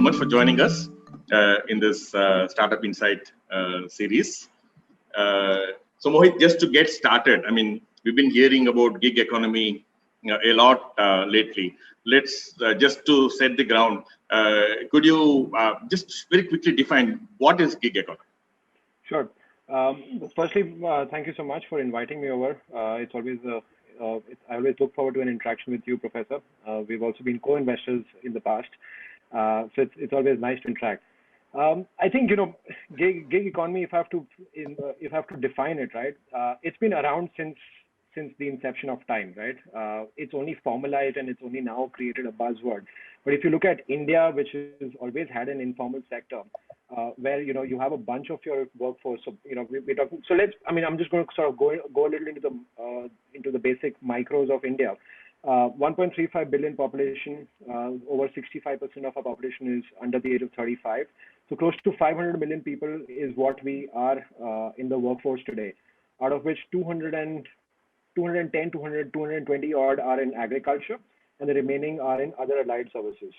so much for joining us in this Startup Insight series. So Mohit, just to get started, I mean, we've been hearing about gig economy a lot lately. Let's just to set the ground, could you just very quickly define what is gig economy? Sure. Firstly, thank you so much for inviting me over. It's always I always look forward to an interaction with you, Professor. We've also been co-investors in the past, so it's always nice to interact. I think gig economy. If I have to define it, right? It's been around since the inception of time, right? It's only formalized and it's only now created a buzzword. But if you look at India, which has always had an informal sector, where you have a bunch of your workforce. So we're talking. So I'm just going to sort of go a little into the basic micros of India. 1.35 billion population. Over 65% of our population is under the age of 35. So close to 500 million people is what we are in the workforce today. Out of which 210, 220 odd are in agriculture, and the remaining are in other allied services.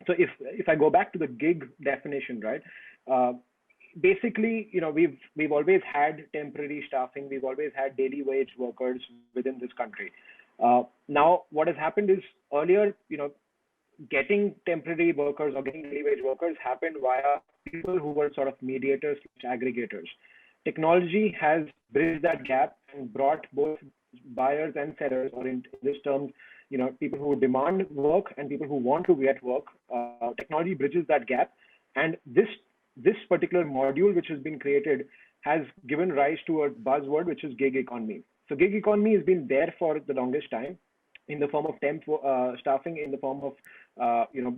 So if I go back to the gig definition, right? Basically, we've always had temporary staffing. We've always had daily wage workers within this country. Now, what has happened is earlier, getting temporary workers or getting daily wage workers happened via people who were sort of mediators, aggregators. Technology has bridged that gap and brought both buyers and sellers, or in this term, people who demand work and people who want to get work. Technology bridges that gap, and this particular module which has been created has given rise to a buzzword which is gig economy. So gig economy has been there for the longest time in the form of temp staffing, in the form of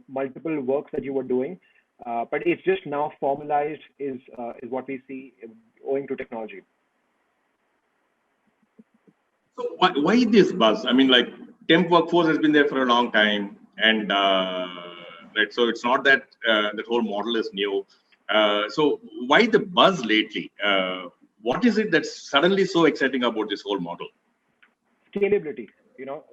multiple works that you were doing, but it's just now formalized is what we see owing to technology. So why this buzz? I mean, like, temp workforce has been there for a long time, and right, so it's not that the whole model is new. So why the buzz lately? What is it that's suddenly so exciting about this whole model? Scalability.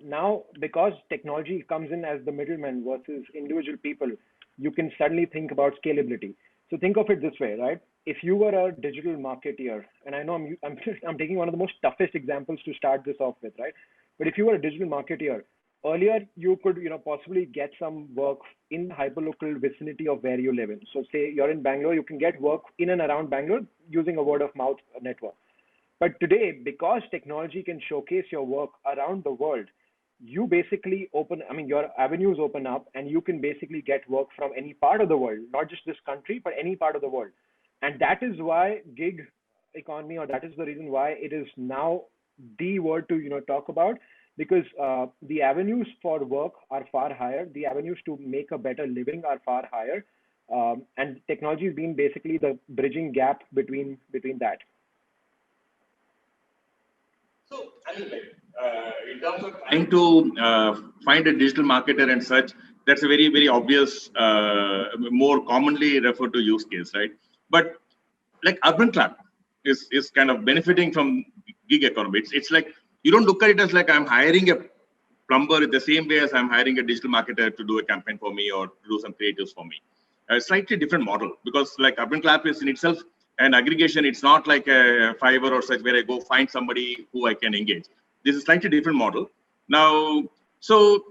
Now because technology comes in as the middleman versus individual people, you can suddenly think about scalability. So think of it this way, right? If you were a digital marketeer, and I know I'm taking one of the most toughest examples to start this off with, right? But if you were a digital marketeer, earlier you could possibly get some work in the hyperlocal vicinity of where you live in. So say you're in Bangalore, you can get work in and around Bangalore using a word of mouth network. But today, because technology can showcase your work around the world, you basically your avenues open up, and you can basically get work from any part of the world, not just this country, but any part of the world. And that is why gig economy, or that is the reason why it is now the word to talk about, because the avenues for work are far higher. The avenues to make a better living are far higher, and technology has been basically the bridging gap between that. So, I mean, like, in terms of trying to find a digital marketer and such, that's a very, very obvious, more commonly referred to use case, right? But like UrbanClap is kind of benefiting from gig economy. It's like, you don't look at it as like I'm hiring a plumber in the same way as I'm hiring a digital marketer to do a campaign for me or to do some creatives for me. A slightly different model, because like UrbanClap is in itself an aggregation. It's not like a Fiverr or such where I go find somebody who I can engage. This is a slightly different model. Now, so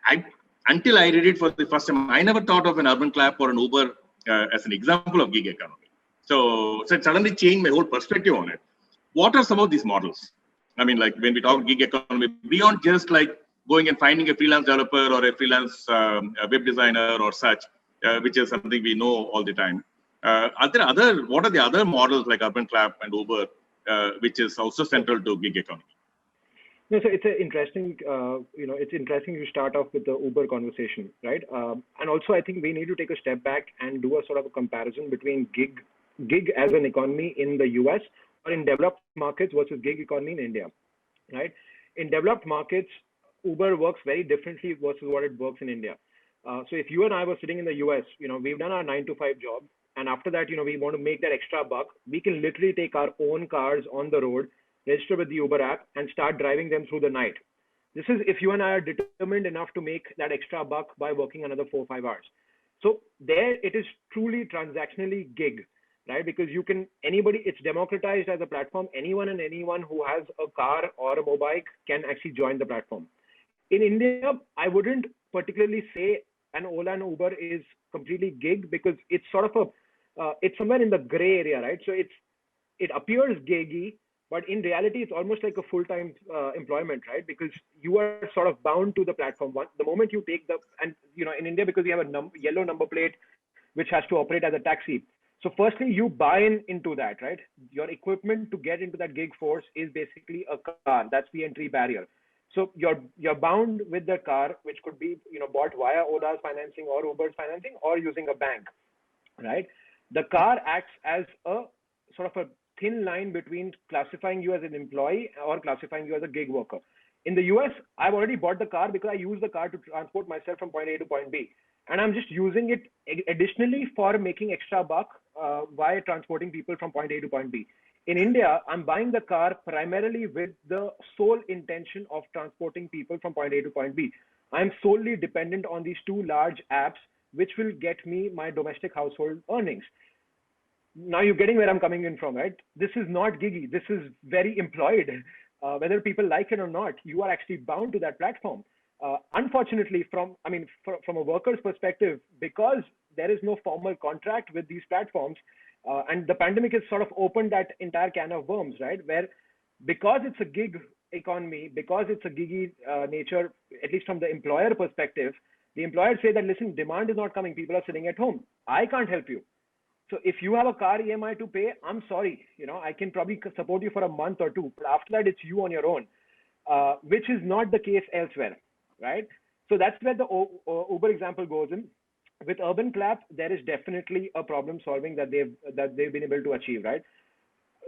I until I read it for the first time, I never thought of an UrbanClap or an Uber as an example of gig economy. So it suddenly changed my whole perspective on it. What are some of these models? I mean, like, when we talk gig economy, beyond just like going and finding a freelance developer or a freelance web designer or such, which is something we know all the time. What are the other models like UrbanClap and Uber, which is also central to gig economy? No, so it's interesting. It's interesting to start off with the Uber conversation, right? And also, I think we need to take a step back and do a sort of a comparison between gig as an economy in the US or in developed markets versus gig economy in India, right? In developed markets, Uber works very differently versus what it works in India. So if you and I were sitting in the US, we've done our 9 to 5 job, and after that, we want to make that extra buck. We can literally take our own cars on the road, register with the Uber app, and start driving them through the night. This is if you and I are determined enough to make that extra buck by working another 4 or 5 hours. So there it is truly transactionally gig, right? Because it's democratized as a platform. Anyone and anyone who has a car or a mobile can actually join the platform. In India, I wouldn't particularly say an Ola and Uber is completely gig, because it's sort of it's somewhere in the gray area, right? So it appears giggy, but in reality, it's almost like a full-time employment, right? Because you are sort of bound to the platform. The moment you take and in India, because we have a yellow number plate, which has to operate as a taxi. So firstly, you buy into that, right? Your equipment to get into that gig force is basically a car. That's the entry barrier. So you're bound with the car, which could be bought via Ola's financing or Uber's financing or using a bank, right? The car acts as a sort of a thin line between classifying you as an employee or classifying you as a gig worker. In the US, I've already bought the car because I use the car to transport myself from point A to point B. And I'm just using it additionally for making extra buck while transporting people from point A to point B. In India, I'm buying the car primarily with the sole intention of transporting people from point A to point B. I'm solely dependent on these two large apps, which will get me my domestic household earnings. Now you're getting where I'm coming in from, right? This is not giggy. This is very employed. Whether people like it or not, you are actually bound to that platform. Unfortunately, from a worker's perspective, because there is no formal contract with these platforms, and the pandemic has sort of opened that entire can of worms, right? Where because it's a gig economy, because it's a giggy nature, at least from the employer perspective, the employers say that, listen, demand is not coming. People are sitting at home. I can't help you. So if you have a car EMI to pay, I'm sorry, I can probably support you for a month or two, but after that, it's you on your own, which is not the case elsewhere, right? So that's where the Uber example goes in. With Urban Clap, there is definitely a problem solving that they've been able to achieve, right?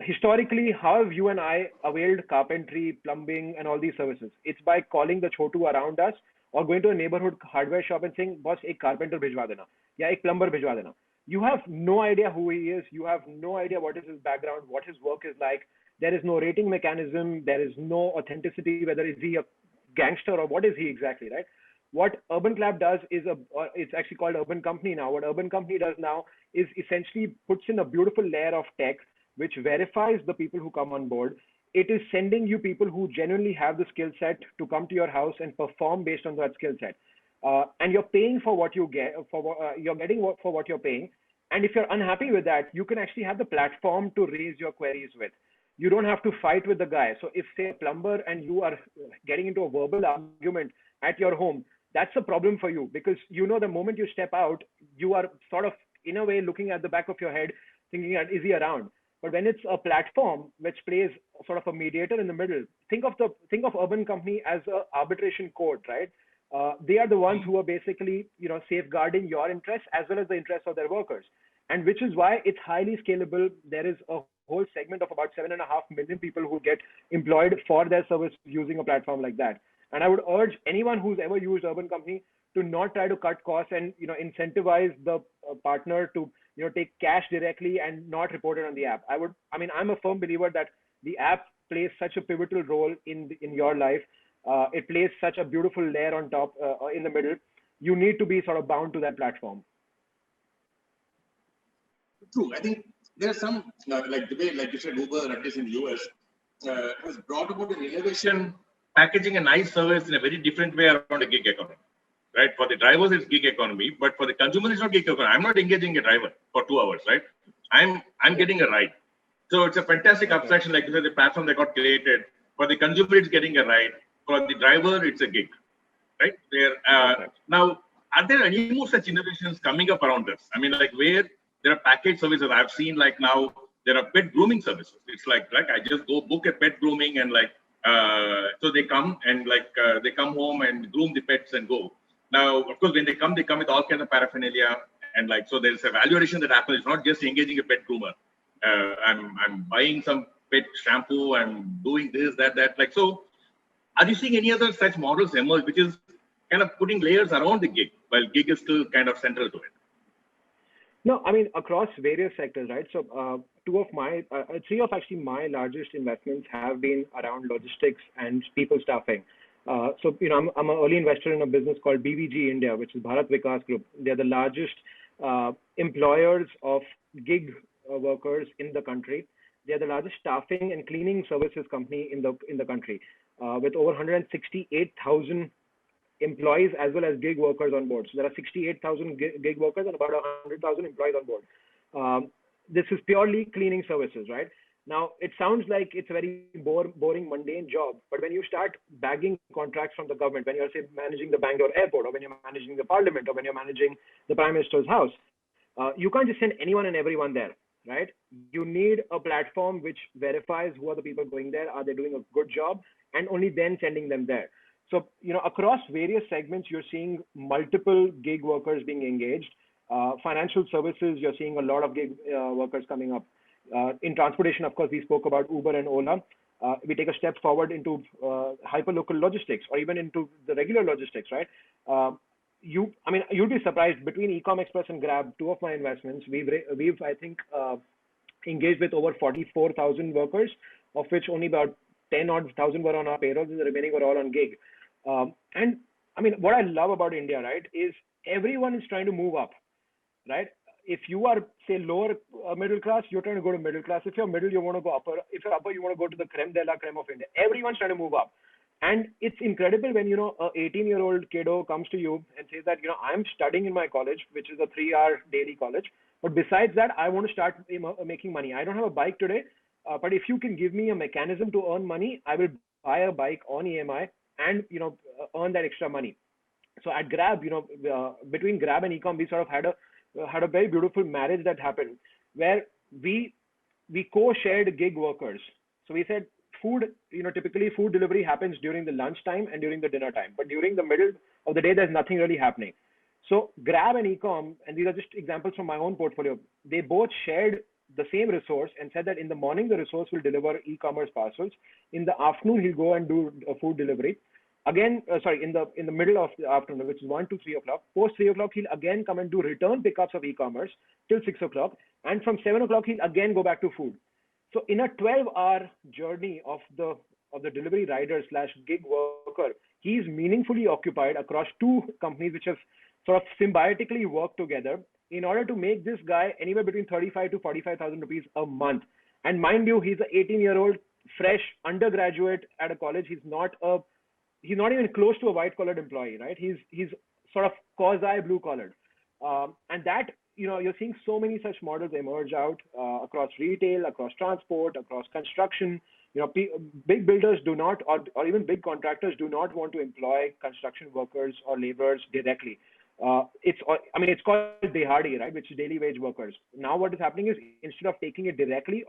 Historically, how have you and I availed carpentry, plumbing, and all these services? It's by calling the chotu around us or going to a neighborhood hardware shop and saying, boss, ek carpenter bhijwa dena, ya ek plumber bhijwa dena. You have no idea who he is. You have no idea what is his background, what his work is like. There is no rating mechanism. There is no authenticity, whether is he a gangster or what is he exactly, right? What Urban Clap does is it's actually called Urban Company now. What Urban Company does now is essentially puts in a beautiful layer of tech which verifies the people who come on board. It is sending you people who genuinely have the skill set to come to your house and perform based on that skill set. And you're paying for what you get, you're getting for what you're paying. And if you're unhappy with that, you can actually have the platform to raise your queries with. You don't have to fight with the guy. So if, say, a plumber and you are getting into a verbal argument at your home, that's a problem for you, because the moment you step out, you are sort of, in a way, looking at the back of your head, thinking, is he around? But when it's a platform which plays sort of a mediator in the middle, think of Urban Company as an arbitration court, right? They are the ones who are basically, safeguarding your interests as well as the interests of their workers, and which is why it's highly scalable. There is a whole segment of about 7.5 million people who get employed for their service using a platform like that. And I would urge anyone who's ever used Urban Company to not try to cut costs and incentivize the partner to take cash directly and not report it on the app. I'm a firm believer that the app plays such a pivotal role in your life. It plays such a beautiful layer on top, in the middle. You need to be sort of bound to that platform. True. I think there are some, like the way, like you said, Uber, at least in the US, has brought about an innovation, packaging a nice service in a very different way around a gig economy, right? For the drivers, it's gig economy, but for the consumer, it's not gig economy. I'm not engaging a driver for 2 hours, right? I'm getting a ride. So it's a fantastic abstraction, like you said, the platform that got created. For the consumer, it's getting a ride. For the driver, it's a gig, right? Now, are there any more such innovations coming up around this? I mean, like where there are package services. I've seen like now there are pet grooming services. It's like I just go book a pet grooming and so they come and they come home and groom the pets and go. Now, of course, when they come with all kinds of paraphernalia and so there's a valuation that happens. It's not just engaging a pet groomer. I'm buying some pet shampoo and doing this, that. So are you seeing any other such models emerge, which is kind of putting layers around the gig, while gig is still kind of central to it? No, across various sectors, right? So three of actually my largest investments have been around logistics and people staffing. So, I'm an early investor in a business called BVG India, which is Bharat Vikas Group. They're the largest employers of gig workers in the country. They are the largest staffing and cleaning services company in the country, with over 168,000 employees as well as gig workers on board. So there are 68,000 gig workers and about 100,000 employees on board. This is purely cleaning services, right? Now, it sounds like it's a very boring, mundane job, but when you start bagging contracts from the government, when you're, say, managing the Bangalore airport, or when you're managing the parliament, or when you're managing the prime minister's house, you can't just send anyone and everyone there, right? You need a platform which verifies who are the people going there, are they doing a good job, and only then sending them there. So, across various segments, you're seeing multiple gig workers being engaged. Financial services, you're seeing a lot of gig workers coming up. In transportation, of course, we spoke about Uber and Ola. We take a step forward into hyperlocal logistics, or even into the regular logistics, right? You'd be surprised, between Ecom Express and Grab, two of my investments, we've I think engaged with over 44,000 workers, of which only about 10,000 were on our payrolls, and the remaining were all on gig. And what I love about India, right, is everyone is trying to move up, right? If you are, say, lower middle class, you're trying to go to middle class. If you're middle, you want to go upper. If you're upper, you want to go to the creme de la creme of India. Everyone's trying to move up. And it's incredible when, a 18-year-old kiddo comes to you and says that, I'm studying in my college, which is a 3-hour daily college. But besides that, I want to start making money. I don't have a bike today, but if you can give me a mechanism to earn money, I will buy a bike on EMI and, earn that extra money. So at Grab, between Grab and Ecom, we sort of had a very beautiful marriage that happened, where we co-shared gig workers. So we said food, typically food delivery happens during the lunch time and during the dinner time, but during the middle of the day, there's nothing really happening. So Grab and Ecom, and these are just examples from my own portfolio, they both shared the same resource and said that in the morning, the resource will deliver e-commerce parcels. In the afternoon, he'll go and do a food delivery. Again, in the middle of the afternoon, which is 1 to 3 o'clock. Post 3 o'clock, he'll again come and do return pickups of e-commerce till 6 o'clock. And from 7 o'clock, he'll again go back to food. So in a 12-hour journey of the delivery rider / gig worker, he's meaningfully occupied across two companies which have sort of symbiotically worked together in order to make this guy anywhere between 35 to 45,000 rupees a month. And mind you, he's an 18-year-old fresh undergraduate at a college. He's not even close to a white-collared employee, right? He's sort of quasi blue-collared, and that, you're seeing so many such models emerge out across retail, across transport, across construction. Big builders do not, or even big contractors do not want to employ construction workers or laborers directly. It's called dehadi, right, which is daily wage workers. Now what is happening is, instead of taking it directly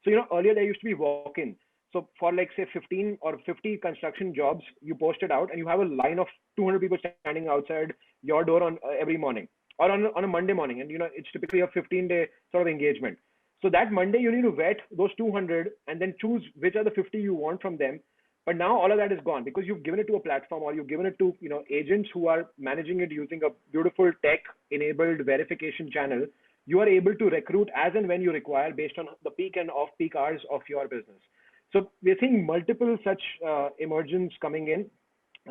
earlier there used to be walk-in. So for, like, say 15 or 50 construction jobs, you post it out and you have a line of 200 people standing outside your door on every morning, or on a Monday morning. And, it's typically a 15-day sort of engagement. So that Monday, you need to vet those 200 and then choose which are the 50 you want from them. But now all of that is gone, because you've given it to a platform, or you've given it to, agents who are managing it using a beautiful tech-enabled verification channel. You are able to recruit as and when you require, based on the peak and off-peak hours of your business. So we're seeing multiple such emergence coming in.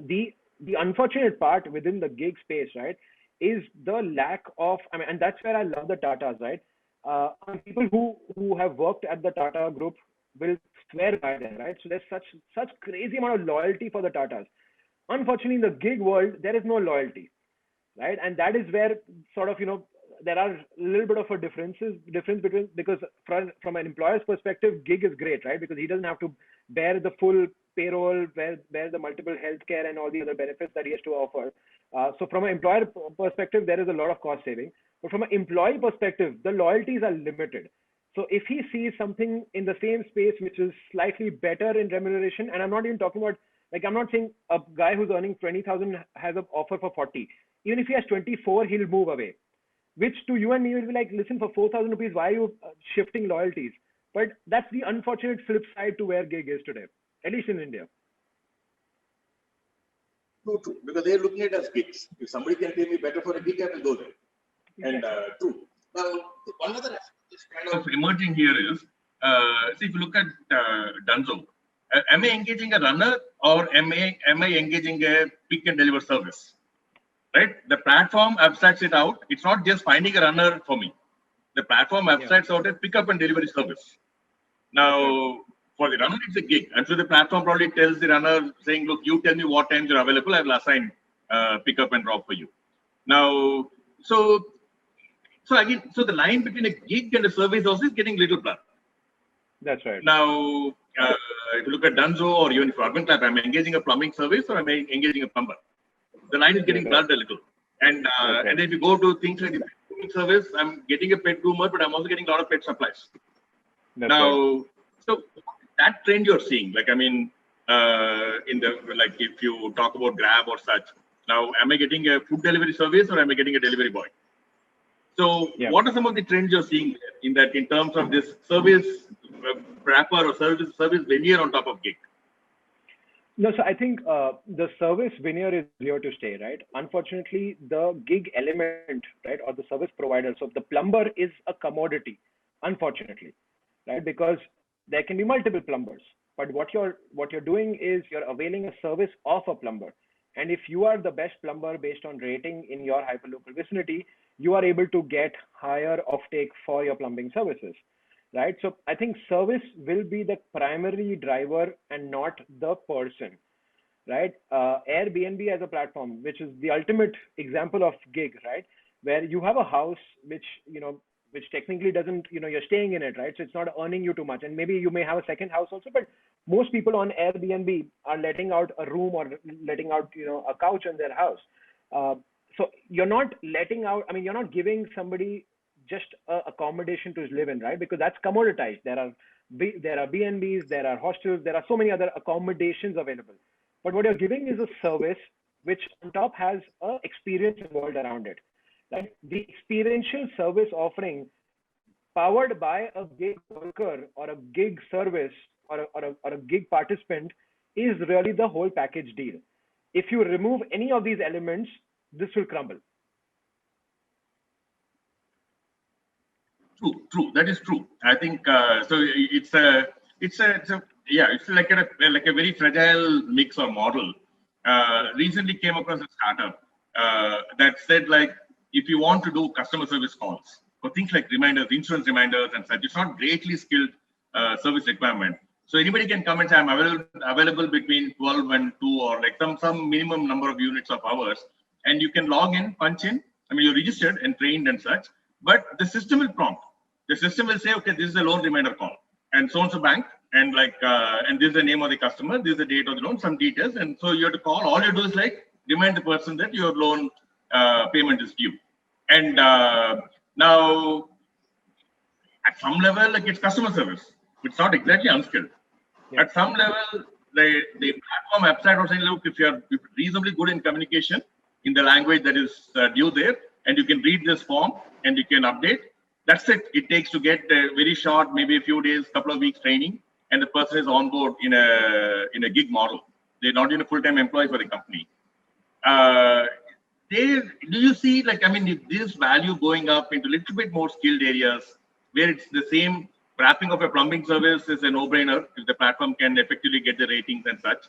The unfortunate part within the gig space, right, is the lack of, and that's where I love the Tatas, right? People who have worked at the Tata Group will swear by them, right? So there's such crazy amount of loyalty for the Tatas. Unfortunately, in the gig world, there is no loyalty, right? And that is where sort of, there are a little bit of a difference between, because from an employer's perspective, gig is great, right? Because he doesn't have to bear the full payroll, bear the multiple healthcare and all the other benefits that he has to offer. So from an employer perspective, there is a lot of cost saving. But from an employee perspective, the loyalties are limited. So if he sees something in the same space which is slightly better in remuneration, and I'm not even talking about, like, I'm not saying a guy who's earning 20,000 has an offer for 40. Even if he has 24, he'll move away. Which to you and me will be like, listen, for 4,000 rupees, why are you shifting loyalties? But that's the unfortunate flip side to where gig is today, at least in India. True, because they're looking at it as gigs. If somebody can pay me better for a gig, I will go there. And true. Now, one other aspect that's kind of emerging here is, see, if you look at Dunzo, am I engaging a runner or am I engaging a pick and deliver service? Right? The platform abstracts it out. It's not just finding a runner for me. The platform abstracts out a pickup and delivery service. Now, for the runner, it's a gig. And so the platform probably tells the runner saying, look, you tell me what times you're available. I will assign pickup and drop for you. Now, so again, so the line between a gig and a service also is getting little blurred. That's right. Now, if you look at Dunzo or even for Urban Clap, I'm engaging a plumbing service or I'm engaging a plumber. The line is getting blurred a little. And and if you go to things like the pet grooming service, I'm getting a pet groomer, but I'm also getting a lot of pet supplies. So that trend you're seeing, like, I mean, in the, like, if you talk about Grab or such, now, am I getting a food delivery service or am I getting a delivery boy? So what are some of the trends you're seeing in that, in terms of this service wrapper or service veneer on top of gig? No, so I think the service veneer is here to stay, right? Unfortunately, the gig element, right, or the service provider, so the plumber is a commodity, unfortunately, right? Because there can be multiple plumbers, but what you're doing is you're availing a service of a plumber. And if you are the best plumber based on rating in your hyperlocal vicinity, you are able to get higher offtake for your plumbing services, right? So I think service will be the primary driver and not the person, right? Airbnb as a platform, which is the ultimate example of gig, right? Where you have a house which, which technically doesn't, you're staying in it, right? So it's not earning you too much. And maybe you may have a second house also, but most people on Airbnb are letting out a room or letting out, a couch in their house. So you're not letting out, I mean, you're not giving somebody just accommodation to live in, right? Because that's commoditized. There are B&Bs, there are hostels, there are so many other accommodations available. But what you're giving is a service which on top has a experience involved around it. Like the experiential service offering powered by a gig worker or a gig service or a gig participant is really the whole package deal. If you remove any of these elements, this will crumble. True. That is true. I think so. It's like a very fragile mix or model. Recently came across a startup that said, like, if you want to do customer service calls for things like reminders, insurance reminders, and such, it's not greatly skilled service requirement. So anybody can come and say, I'm available between 12 and 2, or like some minimum number of units of hours, and you can log in, punch in. I mean, you're registered and trained and such, but the system will prompt. The system will say, okay, this is a loan reminder call, and so bank, and like, and this is the name of the customer, this is the date of the loan, some details, and so you have to call. All you do is like remind the person that your loan payment is due. And now, at some level, like, it's customer service. It's not exactly unskilled. Yeah. At some level, the platform abstract or saying, look, if you're reasonably good in communication in the language that is due there, and you can read this form and you can update, that's it. It takes to get a very short, maybe a few days, couple of weeks training, and the person is on board in a gig model. They're not in a full-time employee for the company. Do you see, like, I mean, if this value going up into a little bit more skilled areas where it's the same wrapping of a plumbing service is a no-brainer if the platform can effectively get the ratings and such.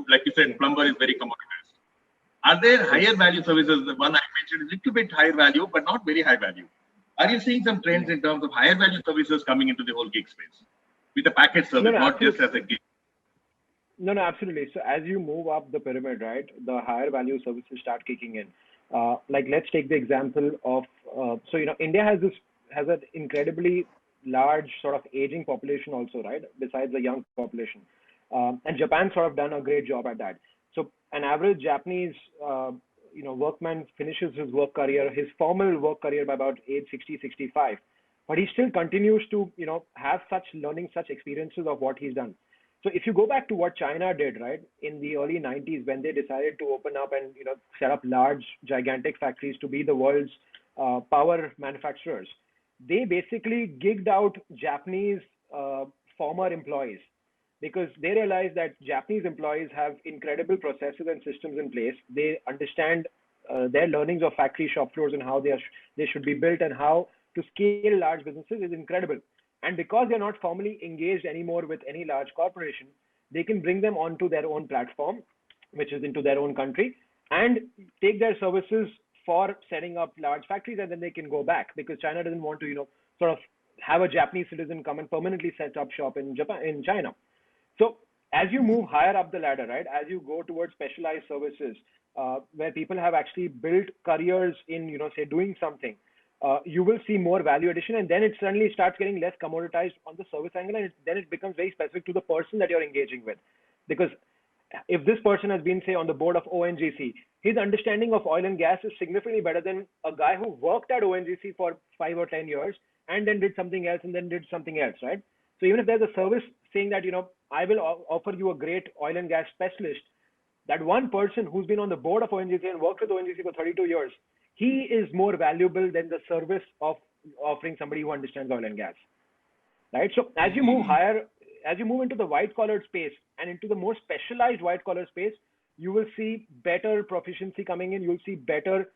Like you said, plumber is very commoditized. Are there higher value services? The one I mentioned is a little bit higher value, but not very high value. Are you seeing some trends in terms of higher value services coming into the whole gig space with a package service, not just as a gig? No, absolutely. So as you move up the pyramid, right, the higher value services start kicking in. Like, let's take the example of, India has an incredibly large sort of aging population also, right, besides the young population. And Japan sort of done a great job at that. So an average Japanese, workman finishes his work career, his formal work career by about age 60, 65. But he still continues to, have such learning, such experiences of what he's done. So if you go back to what China did, right, in the early 90s, when they decided to open up and, set up large, gigantic factories to be the world's power manufacturers, they basically gigged out Japanese former employees, because they realized that Japanese employees have incredible processes and systems in place. They understand their learnings of factory shop floors and how they should be built, and how to scale large businesses is incredible. And because they're not formally engaged anymore with any large corporation, they can bring them onto their own platform, which is into their own country, and take their services for setting up large factories, and then they can go back because China doesn't want to, sort of have a Japanese citizen come and permanently set up shop in China. So as you move higher up the ladder, right, as you go towards specialized services, where people have actually built careers in, say doing something, you will see more value addition, and then it suddenly starts getting less commoditized on the service angle, and then it becomes very specific to the person that you're engaging with. Because if this person has been, say, on the board of ONGC, his understanding of oil and gas is significantly better than a guy who worked at ONGC for 5 or 10 years and then did something else and then did something else, right? So even if there's a service saying that, I will offer you a great oil and gas specialist, that one person who's been on the board of ONGC and worked with ONGC for 32 years, he is more valuable than the service of offering somebody who understands oil and gas, right? So as you move higher, as you move into the white collar space and into the more specialized white collar space, you will see better proficiency coming in. You'll see better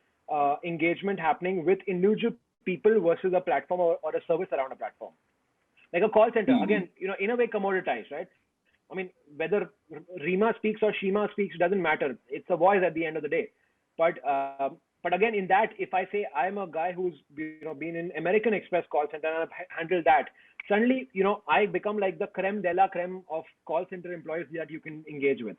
engagement happening with individual people versus a platform or a service around a platform. Like a call center, again, in a way commoditized, right? I mean, whether Rima speaks or Shima speaks doesn't matter. It's a voice at the end of the day. But again, in that, if I say I'm a guy who's been in American Express call center and I've handled that, suddenly I become like the creme de la creme of call center employees that you can engage with.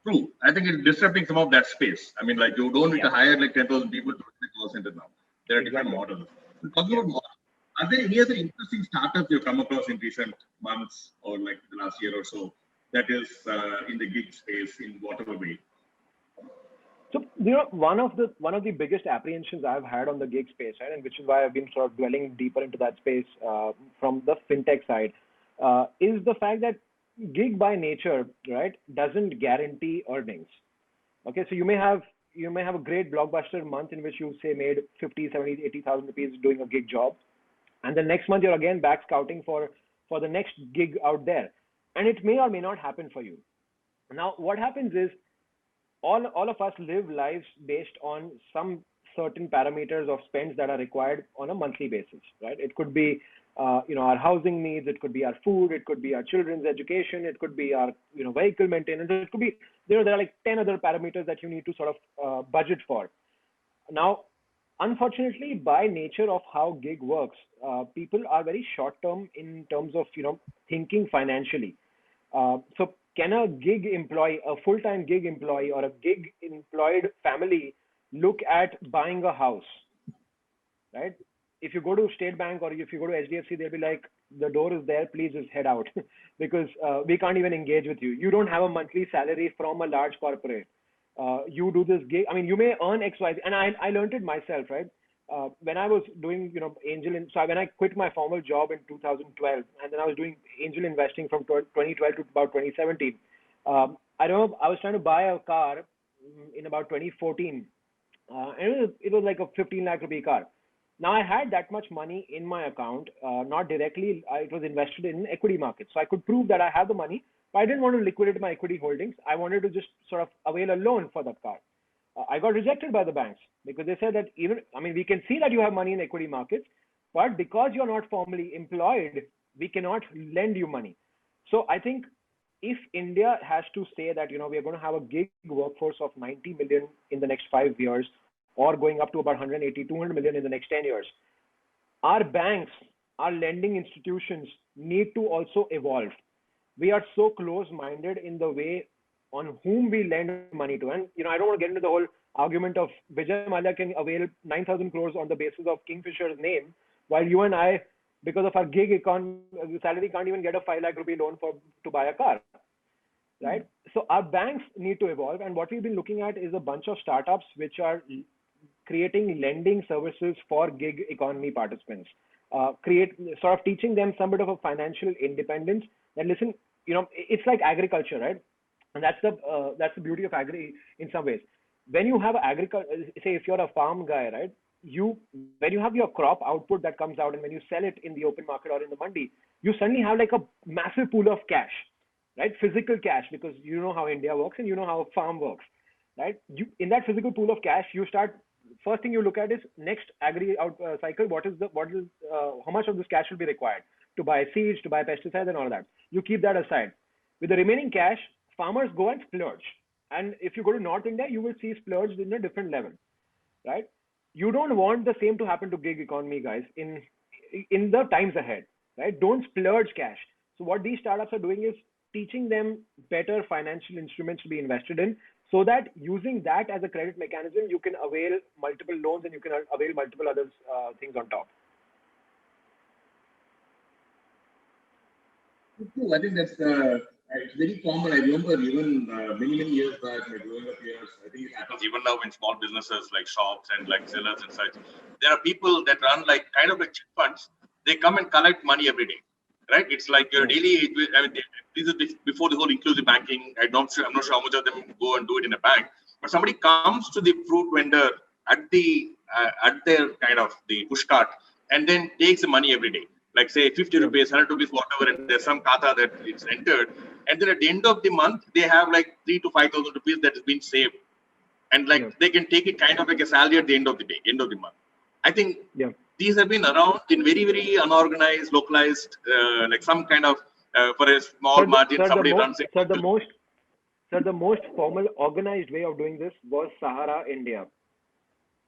True. I think it's disrupting some of that space. I mean, like you don't need to hire like 10,000 people to run a call center now. There are different models. Talking about models, are there any other interesting startups you've come across in recent months or like the last year or so that is in the gig space in whatever way? So one of the biggest apprehensions I've had on the gig space, right, and which is why I've been sort of dwelling deeper into that space from the fintech side, is the fact that gig by nature, right, doesn't guarantee earnings. Okay, so you may have a great blockbuster month in which you say made 50, 70, 80,000 rupees doing a gig job, and the next month you're again back scouting for the next gig out there, and it may or may not happen for you. Now, what happens is all of us live lives based on some certain parameters of spends that are required on a monthly basis, right? It could be our housing needs, it could be our food, it could be our children's education, it could be our vehicle maintenance, it could be there are like 10 other parameters that you need to sort of budget for. Now, unfortunately, by nature of how gig works, people are very short term in terms of thinking financially. So can a gig employee, a full-time gig employee or a gig employed family look at buying a house, right? If you go to State Bank or if you go to HDFC, they'll be like, the door is there, please just head out because we can't even engage with you. You don't have a monthly salary from a large corporate. You do this gig. I mean, you may earn X, Y, and I learned it myself, right? When I was doing, so when I quit my formal job in 2012, and then I was doing angel investing from 2012 to about 2017. I remember I was trying to buy a car in about 2014, and it was like a 15 lakh rupee car. Now I had that much money in my account, not directly. It was invested in equity markets, so I could prove that I have the money. But I didn't want to liquidate my equity holdings. I wanted to just sort of avail a loan for that car. I got rejected by the banks because they said that we can see that you have money in equity markets, but because you're not formally employed, we cannot lend you money. So I think if India has to say that, we are going to have a gig workforce of 90 million in the next 5 years, or going up to about 180, 200 million in the next 10 years, our banks, our lending institutions need to also evolve. We are so close-minded in the way on whom we lend money to. And, I don't want to get into the whole argument of Vijay Mallya can avail 9,000 crores on the basis of Kingfisher's name, while you and I, because of our gig salary, can't even get a 5 lakh rupee loan to buy a car, right? So our banks need to evolve. And what we've been looking at is a bunch of startups which are creating lending services for gig economy participants, sort of teaching them some bit of a financial independence. That listen, it's like agriculture, right? And that's the beauty of agri in some ways. When you have agriculture, say if you're a farm guy, right? When you have your crop output that comes out and when you sell it in the open market or in the mandi, you suddenly have like a massive pool of cash, right? Physical cash, because you know how India works and you know how a farm works, right? In that physical pool of cash, first thing you look at is next agri cycle. How much of this cash will be required? to buy seeds, to buy pesticides, and all that. You keep that aside. With the remaining cash, farmers go and splurge. And if you go to North India, you will see splurge in a different level, right? You don't want the same to happen to gig economy, guys, in the times ahead, right? Don't splurge cash. So what these startups are doing is teaching them better financial instruments to be invested in, so that using that as a credit mechanism, you can avail multiple loans and you can avail multiple other things on top. I think that's it's very common. I remember even many years back, my growing up years. I think it happens even now in small businesses like shops and like sellers and such. There are people that run like kind of like chit funds. They come and collect money every day, right? It's like your daily. I mean, this is before the whole inclusive banking. I'm not sure how much of them go and do it in a bank. But somebody comes to the fruit vendor at their kind of the push cart and then takes the money every day. Like say 50 rupees, 100 rupees, whatever, and there's some kata that it's entered. And then at the end of the month, they have like 3,000 to 5,000 rupees that has been saved. And like they can take it kind of like a salary at the end of the day, end of the month. I think these have been around in very, very unorganized, localized, like some kind of, for a small margin, somebody runs it. The most formal organized way of doing this was Sahara India.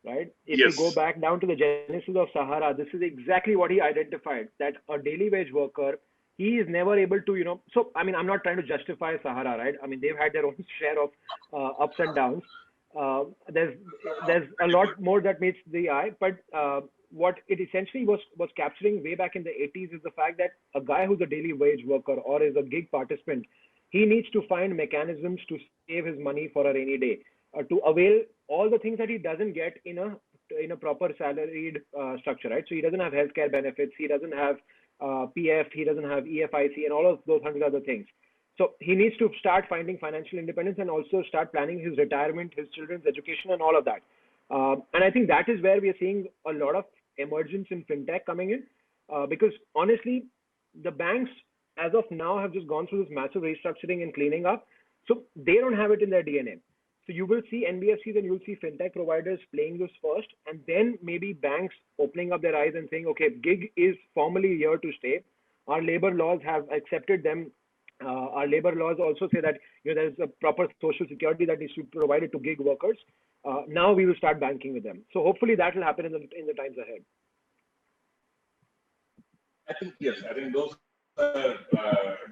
Right? If you go back down to the genesis of Sahara, this is exactly what he identified, that a daily wage worker, he is never able to, so, I mean, I'm not trying to justify Sahara, right? I mean, they've had their own share of ups and downs. There's a lot more that meets the eye, but what it essentially was capturing way back in the 80s is the fact that a guy who's a daily wage worker or is a gig participant, he needs to find mechanisms to save his money for a rainy day. To avail all the things that he doesn't get in a proper salaried structure, right? So he doesn't have healthcare benefits, he doesn't have PF, he doesn't have EFIC, and all of those 100 other things. So he needs to start finding financial independence and also start planning his retirement, his children's education, and all of that. And I think that is where we are seeing a lot of emergence in fintech coming in, because honestly, the banks as of now have just gone through this massive restructuring and cleaning up, so they don't have it in their DNA. So you will see NBFCs and you'll see fintech providers playing this first, and then maybe banks opening up their eyes and saying, okay, gig is formally here to stay. Our labor laws have accepted them. Our labor laws also say that there's a proper social security that needs to be provided to gig workers. Now we will start banking with them. So hopefully that will happen in the times ahead. I think yes. I think those are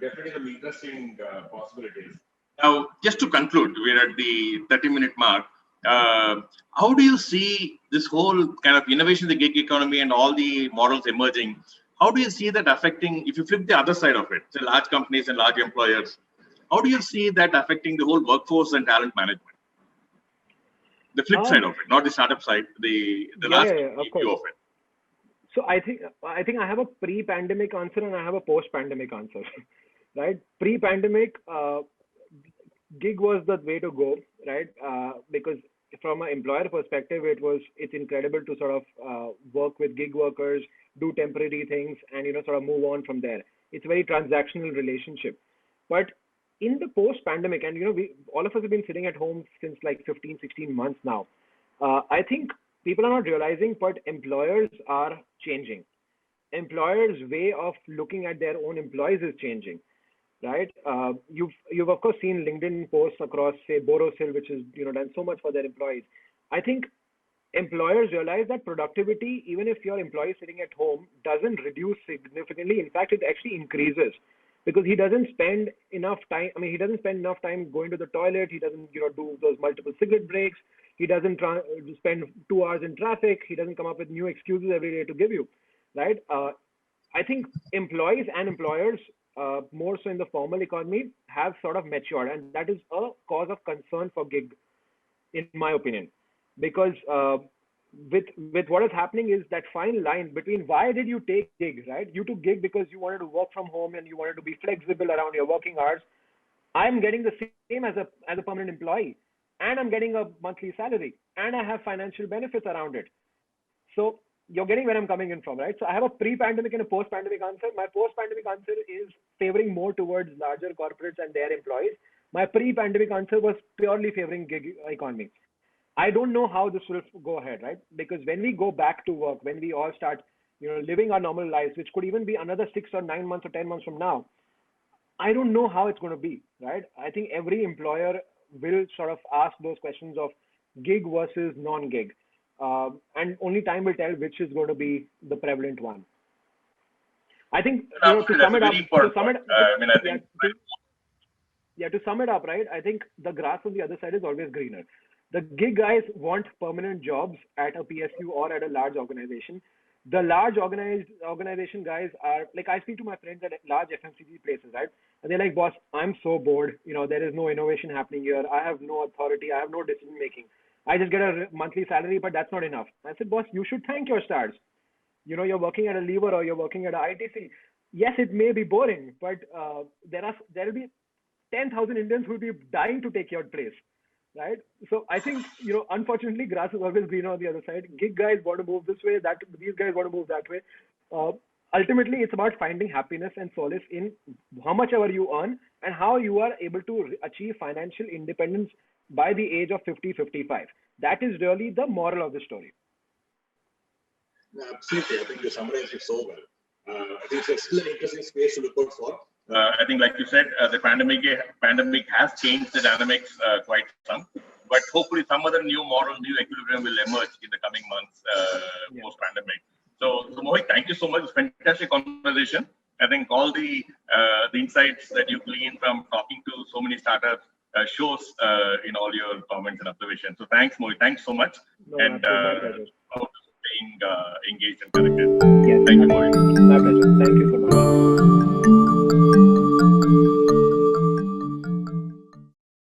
definitely some interesting possibilities. Now, just to conclude, we're at the 30-minute mark. How do you see this whole kind of innovation in the gig economy and all the models emerging? How do you see that affecting, if you flip the other side of it, the large companies and large employers, how do you see that affecting the whole workforce and talent management? The flip side of it, not the startup side, the last view of it. So I think I have a pre-pandemic answer and I have a post-pandemic answer, right? Pre-pandemic, gig was the way to go, right? Because from an employer perspective, it's incredible to sort of work with gig workers, do temporary things, and sort of move on from there. It's a very transactional relationship. But in the post-pandemic, and all of us have been sitting at home since like 15, 16 months now. I think people are not realizing, but employers are changing. Employers' way of looking at their own employees is changing. Right? You've of course seen LinkedIn posts across, say, Borosil, which has done so much for their employees. I think employers realize that productivity, even if your employee is sitting at home, doesn't reduce significantly. In fact, it actually increases, because he doesn't spend enough time. I mean, he doesn't spend enough time going to the toilet. He doesn't do those multiple cigarette breaks. He doesn't spend 2 hours in traffic. He doesn't come up with new excuses every day to give you. Right? I think employees and employers, more so in the formal economy, have sort of matured, and that is a cause of concern for gig, in my opinion, because with what is happening is that fine line between why did you take gig, right? You took gig because you wanted to work from home and you wanted to be flexible around your working hours. I'm getting the same as a permanent employee, and I'm getting a monthly salary, and I have financial benefits around it. So you're getting where I'm coming in from, right? So I have a pre-pandemic and a post-pandemic answer. My post-pandemic answer is favoring more towards larger corporates and their employees. My pre-pandemic answer was purely favoring gig economy. I don't know how this will go ahead, right? Because when we go back to work, when we all start living our normal lives, which could even be another 6 or 9 months or 10 months from now, I don't know how it's going to be, right? I think every employer will sort of ask those questions of gig versus non-gig. And only time will tell which is going to be the prevalent one. I think, to sum it up, to sum it up, right? I think the grass on the other side is always greener. The gig guys want permanent jobs at a PSU or at a large organization. The large organization guys are like, I speak to my friends at large FMCG places, right? And they're like, boss, I'm so bored. There is no innovation happening here. I have no authority. I have no decision making. I just get a monthly salary, but that's not enough. I said, boss, you should thank your stars. You're working at a lever or you're working at a ITC. Yes, it may be boring, but there will be 10,000 Indians who will be dying to take your place, right? So I think, unfortunately, grass is always greener on the other side. Gig guys want to move this way, these guys want to move that way. Ultimately, it's about finding happiness and solace in how much ever you earn and how you are able to achieve financial independence by the age of 50, 55. That is really the moral of the story. Absolutely. I think you summarized it so well. I think it's still an interesting space to look out for. I think, like you said, the pandemic has changed the dynamics quite some, but hopefully some other new model, new equilibrium will emerge in the coming months post-pandemic. So Mohit, thank you so much. It's a fantastic conversation. I think all the insights that you gleaned from talking to so many startups shows in all your comments and observations. So thanks, Mohit. Thanks so much. My pleasure. Staying engaged and connected. Yes, thank you, Mohit. My pleasure. Thank you so much.